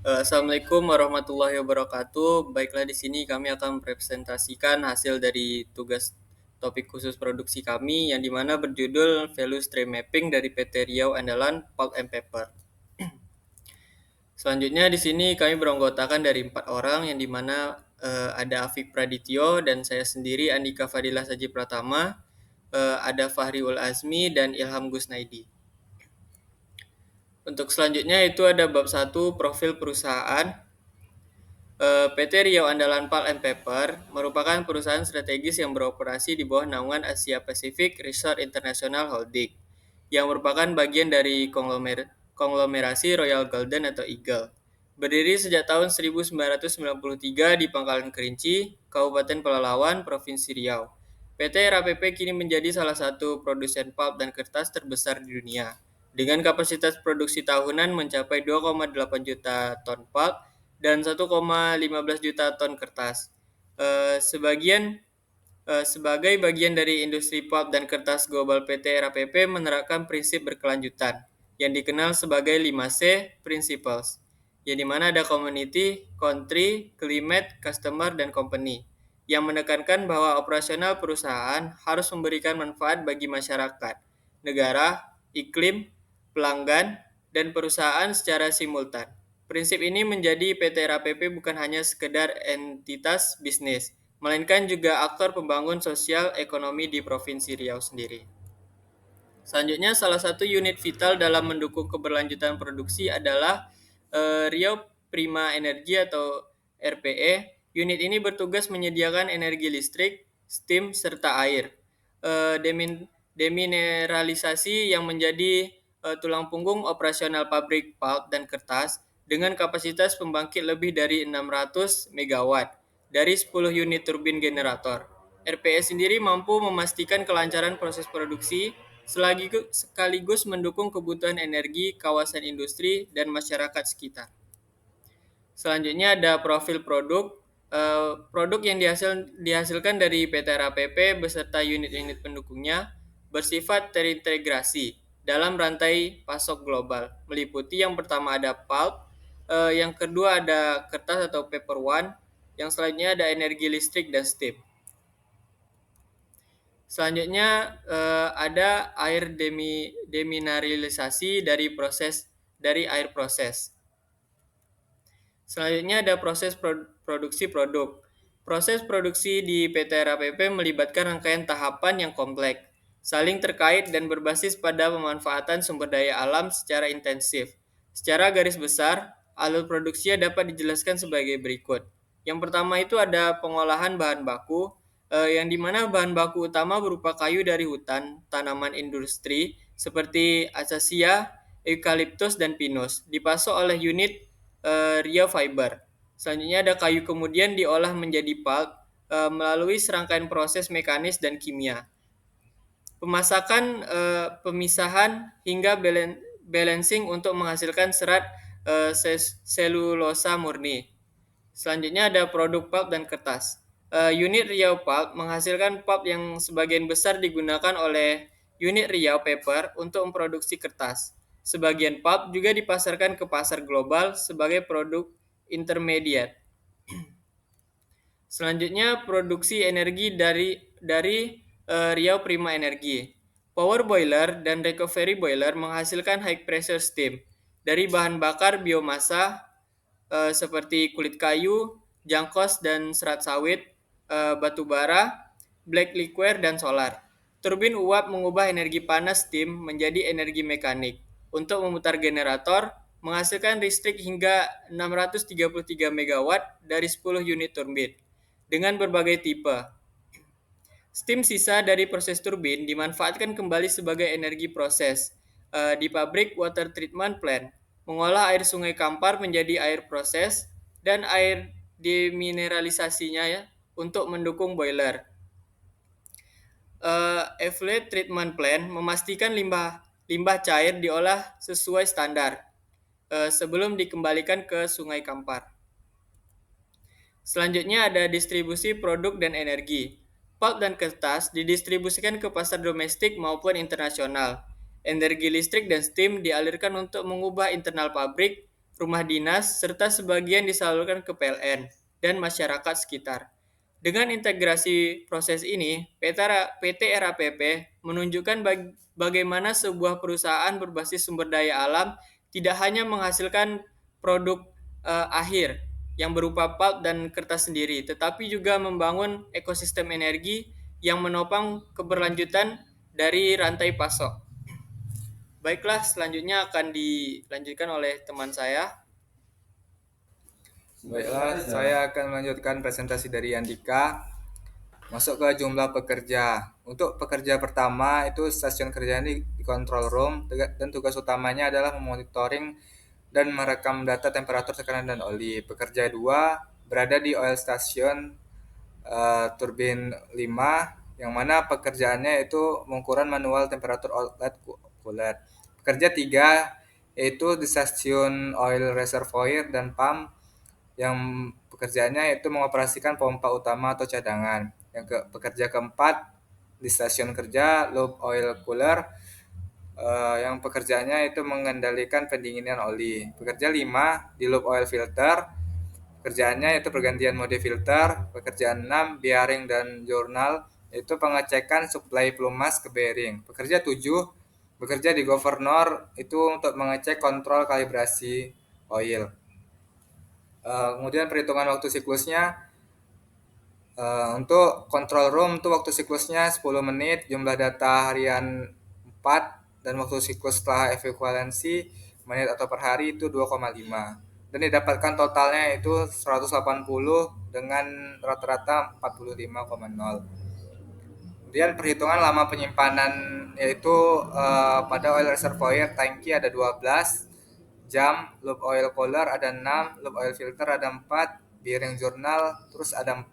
Assalamualaikum warahmatullahi wabarakatuh. Baiklah, di sini kami akan mempresentasikan hasil dari tugas topik khusus produksi kami yang dimana berjudul Value Stream Mapping dari PT Riau Andalan Pulp and Paper. Selanjutnya di sini kami beranggotakan dari 4 orang yang dimana ada Afik Pradityo dan saya sendiri Andika Fadilah Saji Pratama, ada Fahri Ul Azmi dan Ilham Gusnaidi. Untuk selanjutnya itu ada bab 1 profil perusahaan. PT Riau Andalan Pulp and Paper merupakan perusahaan strategis yang beroperasi di bawah naungan Asia Pacific Resort International Holding, yang merupakan bagian dari konglomerasi Royal Golden atau Eagle. Berdiri sejak tahun 1993 di Pangkalan Kerinci, Kabupaten Pelalawan, Provinsi Riau. PT RAPP kini menjadi salah satu produsen pulp dan kertas terbesar di dunia, dengan kapasitas produksi tahunan mencapai 2,8 juta ton pulp dan 1,15 juta ton kertas. Sebagai bagian dari industri pulp dan kertas global, PT RAPP menerapkan prinsip berkelanjutan yang dikenal sebagai 5C Principles, yang dimana ada community, country, climate, customer, dan company, yang menekankan bahwa operasional perusahaan harus memberikan manfaat bagi masyarakat, negara, iklim, pelanggan, dan perusahaan secara simultan. Prinsip ini menjadi PT RAPP bukan hanya sekedar entitas bisnis, melainkan juga aktor pembangun sosial ekonomi di Provinsi Riau sendiri. Selanjutnya, salah satu unit vital dalam mendukung keberlanjutan produksi adalah Riau Prima Energi atau RPE. Unit ini bertugas menyediakan energi listrik, steam, serta air. Demineralisasi yang menjadi tulang punggung operasional pabrik pulp dan kertas dengan kapasitas pembangkit lebih dari 600 MW dari 10 unit turbin generator. RPE sendiri mampu memastikan kelancaran proses produksi sekaligus mendukung kebutuhan energi kawasan industri dan masyarakat sekitar. Selanjutnya ada profil produk. Produk yang dihasilkan dari PT RAPP beserta unit-unit pendukungnya bersifat terintegrasi dalam rantai pasok global. Meliputi yang pertama ada pulp, yang kedua ada kertas atau paper one, yang selanjutnya ada energi listrik dan steam. Selanjutnya ada air demineralisasi dari air proses. Selanjutnya ada proses produksi produk. Proses produksi di PT RAPP melibatkan rangkaian tahapan yang kompleks, saling terkait dan berbasis pada pemanfaatan sumber daya alam secara intensif. Secara garis besar, alur produksinya dapat dijelaskan sebagai berikut. Yang pertama itu ada pengolahan bahan baku, yang dimana bahan baku utama berupa kayu dari hutan, tanaman industri seperti acacia, eukaliptus, dan pinus, dipasok oleh unit Riau Fiber. Selanjutnya ada kayu kemudian diolah menjadi pulp melalui serangkaian proses mekanis dan kimia. Pemasakan, pemisahan, hingga balancing untuk menghasilkan serat selulosa murni. Selanjutnya ada produk pulp dan kertas. Unit Riau Pulp menghasilkan pulp yang sebagian besar digunakan oleh unit Riau Paper untuk memproduksi kertas. Sebagian pulp juga dipasarkan ke pasar global sebagai produk intermediate. Selanjutnya produksi energi dari Riau Prima Energi. Power boiler dan recovery boiler menghasilkan high pressure steam dari bahan bakar biomasa seperti kulit kayu, jangkos dan serat sawit, batu bara, black liquor, dan solar. Turbin uap mengubah energi panas steam menjadi energi mekanik untuk memutar generator, menghasilkan listrik hingga 633 MW dari 10 unit turbin dengan berbagai tipe. Steam sisa dari proses turbin dimanfaatkan kembali sebagai energi proses di pabrik water treatment plant, mengolah air sungai Kampar menjadi air proses dan air demineralisasinya ya, untuk mendukung boiler. Effluent treatment plant memastikan limbah cair diolah sesuai standar sebelum dikembalikan ke sungai Kampar. Selanjutnya ada distribusi produk dan energi. Pulp dan kertas didistribusikan ke pasar domestik maupun internasional. Energi listrik dan steam dialirkan untuk mengubah internal pabrik rumah dinas, serta sebagian disalurkan ke PLN dan masyarakat sekitar. Dengan integrasi proses ini, PT RAPP menunjukkan bagaimana sebuah perusahaan berbasis sumber daya alam tidak hanya menghasilkan produk akhir yang berupa pulp dan kertas sendiri, tetapi juga membangun ekosistem energi yang menopang keberlanjutan dari rantai pasok. Baiklah, selanjutnya akan dilanjutkan oleh teman saya. Baiklah, saya akan melanjutkan presentasi dari Andika. Masuk ke jumlah pekerja. Untuk pekerja pertama itu stasiun kerja ini di control room dan tugas utamanya adalah memonitoring dan merekam data temperatur, tekanan, dan oli. Pekerja dua berada di oil station turbin 5 yang mana pekerjaannya itu pengukuran manual temperatur outlet cooler. Pekerja tiga yaitu di stasiun oil reservoir dan pump yang pekerjaannya itu mengoperasikan pompa utama atau cadangan. Pekerja keempat di stasiun kerja loop oil cooler yang pekerjaannya itu mengendalikan pendinginan oli. Pekerja 5 di loop oil filter, pekerjaannya itu pergantian mode filter. Pekerjaan 6 bearing dan journal, itu pengecekan suplai pelumas ke bearing. Pekerja 7 bekerja di governor, itu untuk mengecek kontrol kalibrasi oil. Kemudian perhitungan waktu siklusnya, untuk control room itu waktu siklusnya 10 menit, jumlah data harian 4, dan waktu siklus setelah ekuivalensi menit atau per hari itu 2,5. Dan didapatkan totalnya itu 180 dengan rata-rata 45,0. Kemudian perhitungan lama penyimpanan yaitu pada oil reservoir tangki ada 12 jam, loop oil cooler ada 6, loop oil filter ada 4, bearing journal terus ada 4,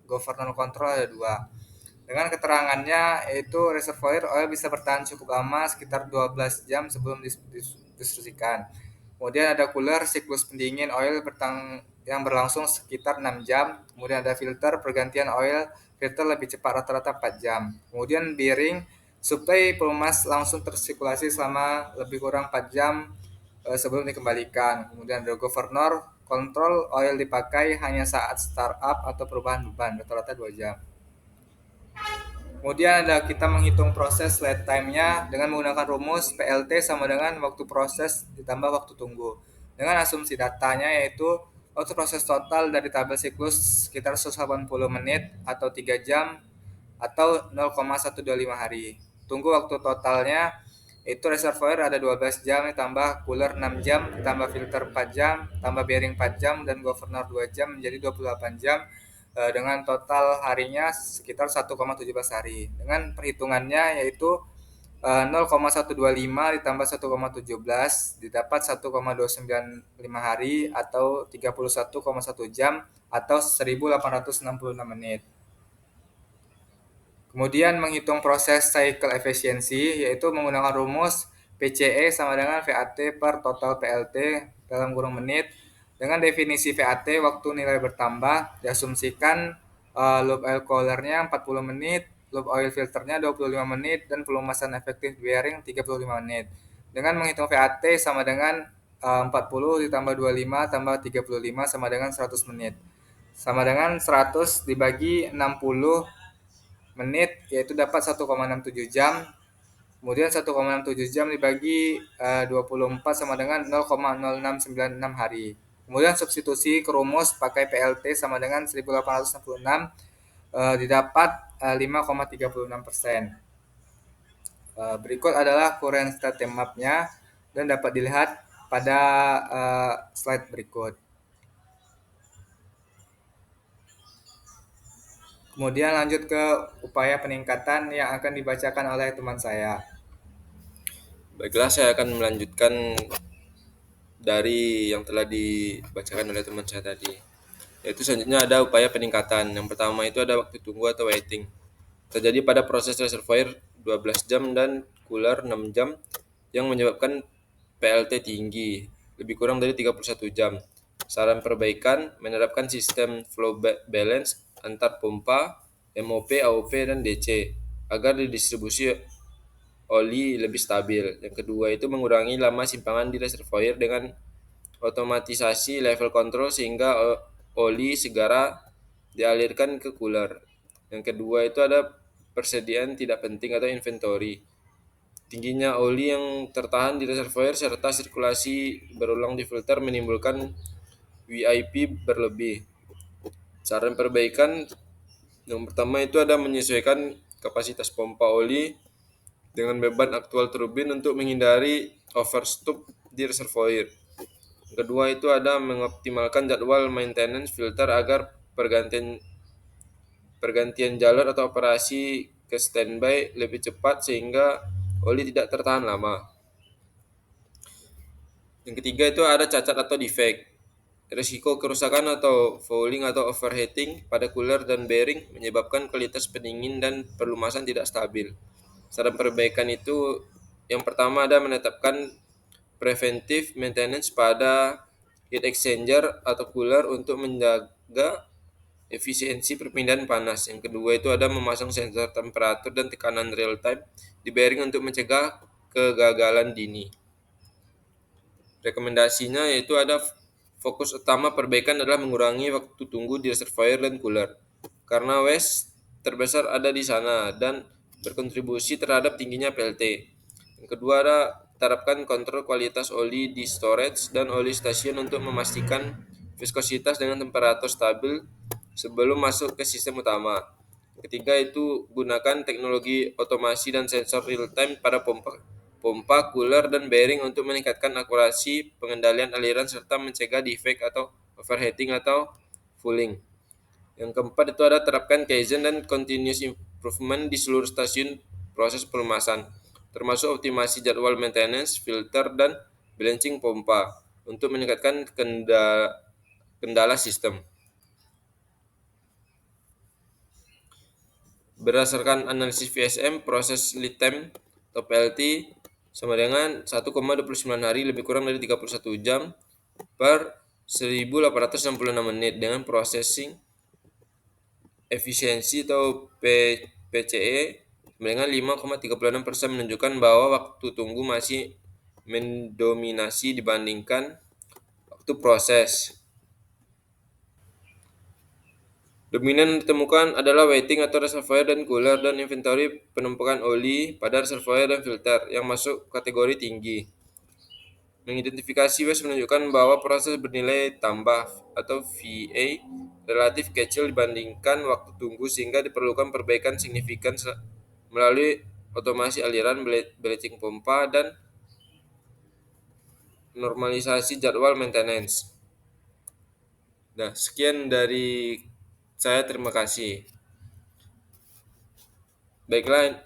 governor control ada 2. Dengan keterangannya yaitu reservoir oil bisa bertahan cukup lama sekitar 12 jam sebelum didistribusikan. Kemudian ada cooler, siklus pendingin oil yang berlangsung sekitar 6 jam. Kemudian ada filter, pergantian oil filter lebih cepat rata-rata 4 jam. Kemudian bearing, suplai pelumas langsung tersirkulasi selama lebih kurang 4 jam sebelum dikembalikan. Kemudian ada governor, kontrol oil dipakai hanya saat startup atau perubahan beban, rata-rata 2 jam. Kemudian ada kita menghitung proses lead time-nya dengan menggunakan rumus PLT sama dengan waktu proses ditambah waktu tunggu. Dengan asumsi datanya yaitu waktu proses total dari tabel siklus sekitar 180 menit atau 3 jam atau 0,125 hari. Tunggu waktu totalnya itu reservoir ada 12 jam ditambah cooler 6 jam ditambah filter 4 jam tambah bearing 4 jam dan governor 2 jam menjadi 28 jam dengan total harinya sekitar 1,17 hari. Dengan perhitungannya yaitu 0,125 ditambah 1,17 didapat 1,295 hari atau 31,1 jam atau 1866 menit. Kemudian menghitung proses cycle efisiensi yaitu menggunakan rumus PCE sama dengan VAT per total PLT dalam kurung menit. Dengan definisi VAT waktu nilai bertambah diasumsikan loop oil coolernya 40 menit, loop oil filternya 25 menit dan pelumasan efektif bearing 35 menit. Dengan menghitung VAT sama dengan 40 ditambah 25 tambah 35 sama dengan 100 menit. Sama dengan 100 dibagi 60 menit yaitu dapat 1,67 jam. Kemudian 1,67 jam dibagi 24 sama dengan 0,0696 hari. Kemudian substitusi ke rumus pakai PLT sama dengan 1866 didapat 5,36%. Berikut adalah current state map-nya dan dapat dilihat pada slide berikut. Kemudian lanjut ke upaya peningkatan yang akan dibacakan oleh teman saya. Baiklah, saya akan melanjutkan dari yang telah dibacakan oleh teman saya tadi. Yaitu selanjutnya ada upaya peningkatan. Yang pertama itu ada waktu tunggu atau waiting. Terjadi pada proses reservoir 12 jam dan cooler 6 jam yang menyebabkan PLT tinggi, lebih kurang dari 31 jam. Saran perbaikan, menerapkan sistem flow balance antar pompa, MOP, AOP, dan DC agar didistribusi oli lebih stabil. Yang kedua itu mengurangi lama simpangan di reservoir dengan otomatisasi level control sehingga oli segera dialirkan ke cooler. Yang kedua itu ada persediaan tidak penting atau inventory. Tingginya oli yang tertahan di reservoir serta sirkulasi berulang di filter menimbulkan WIP berlebih. Saran perbaikan yang pertama itu ada menyesuaikan kapasitas pompa oli dengan beban aktual turbin untuk menghindari overstop di reservoir. Yang kedua itu ada mengoptimalkan jadwal maintenance filter agar pergantian jalur atau operasi ke standby lebih cepat sehingga oli tidak tertahan lama. Yang ketiga itu ada cacat atau defect. Risiko kerusakan atau fouling atau overheating pada cooler dan bearing menyebabkan kualitas pendingin dan perlumasan tidak stabil. Saran perbaikan itu yang pertama ada menetapkan preventive maintenance pada heat exchanger atau cooler untuk menjaga efisiensi perpindahan panas. Yang kedua itu ada memasang sensor temperatur dan tekanan real time di bearing untuk mencegah kegagalan dini. Rekomendasinya yaitu ada fokus utama perbaikan adalah mengurangi waktu tunggu di reservoir dan cooler. Karena waste terbesar ada di sana dan berkontribusi terhadap tingginya PLT. Yang kedua ada terapkan kontrol kualitas oli di storage dan oli stasiun untuk memastikan viskositas dengan temperatur stabil sebelum masuk ke sistem utama. Yang ketiga itu gunakan teknologi otomasi dan sensor real time pada pompa, cooler, dan bearing untuk meningkatkan akurasi pengendalian aliran serta mencegah defect atau overheating atau fouling. Yang keempat itu ada terapkan Kaizen dan continuous improvement di seluruh stasiun proses pelumasan, termasuk optimasi jadwal maintenance, filter, dan balancing pompa untuk meningkatkan kendala sistem. Berdasarkan analisis VSM, proses lead time atau PLT sama dengan 1,29 hari lebih kurang dari 31 jam per 1866 menit dengan processing efisiensi atau PCE dengan 5,36% menunjukkan bahwa waktu tunggu masih mendominasi dibandingkan waktu proses. Dominan ditemukan adalah wetting atau reservoir dan cooler dan inventory penumpukan oli pada reservoir dan filter yang masuk kategori tinggi. Mengidentifikasi waste menunjukkan bahwa proses bernilai tambah atau VA relatif kecil dibandingkan waktu tunggu sehingga diperlukan perbaikan signifikan melalui otomasi aliran, balancing pompa, dan normalisasi jadwal maintenance. Nah, sekian dari saya, terima kasih. Baiklah,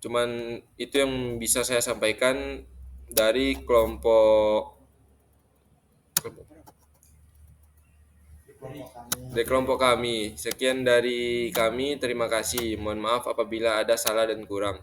cuman itu yang bisa saya sampaikan dari kelompok kami. Sekian dari kami, terima kasih. Mohon maaf apabila ada salah dan kurang.